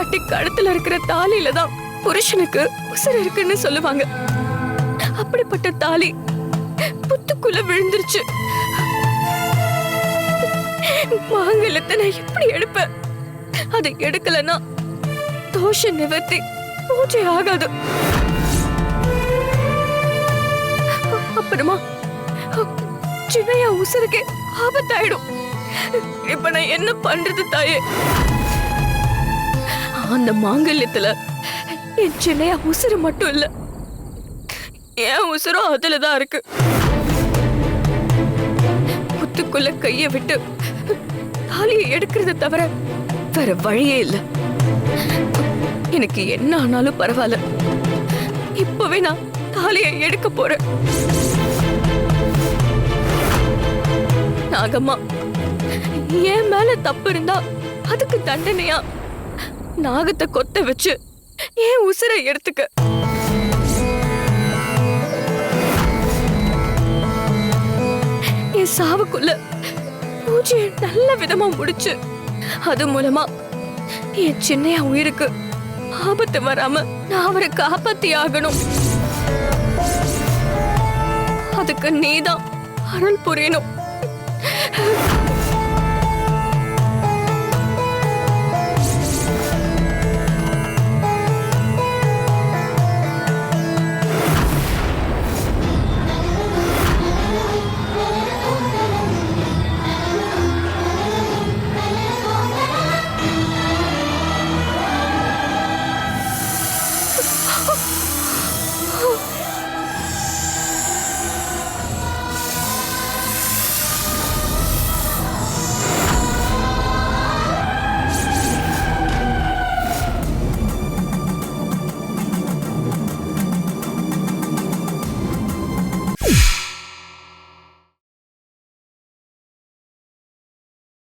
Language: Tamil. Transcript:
பொண்டாட்டி கழுத்துல இருக்கிற தாலியில தான் புருஷனுக்கு உசுர் இருக்குன்னு சொல்லுவாங்க. அப்படிப்பட்ட தாலி புத்துக்குள்ள விழுந்துருச்சு. மாங்கல்யத்தை நான் எப்படி எடுப்பேன்? அதை எடுக்கலன்னா தோஷ நிவர்த்தி பூஜை ஆகாது. அப்புறமா சின்னையா உசுருக்கே ஆபத்தாயிடும். இப்ப நான் என்ன பண்றது தாயே? அந்த மாங்கல்யத்துல என் சின்னையா உசுறு மட்டும் இல்ல, என் உசுரும் அதுலதான் இருக்கு. புத்துக்குள்ள கைய விட்டு தாலியை எடுக்கிறத தவிர வேற வழியே இல்ல. எனக்கு என்ன ஆனாலும் பரவாயில்ல, இப்பவே நான் தாலியை எடுக்க போறேன். நாகம்மா, என் மேல தப்பு இருந்தா அதுக்கு தண்டனையா நாகத்தை கொத்த வச்சு என் உசுரை எடுத்துக்க. என் சாவுக்குள்ள பூஜையை நல்ல விதமா முடிச்சு அது மூலமா என் சின்னையா உயிருக்கு ஆபத்து வராம நான் அவரை காப்பாத்தி ஆகணும். அதுக்கு நீதான் அருள் புரியணும்.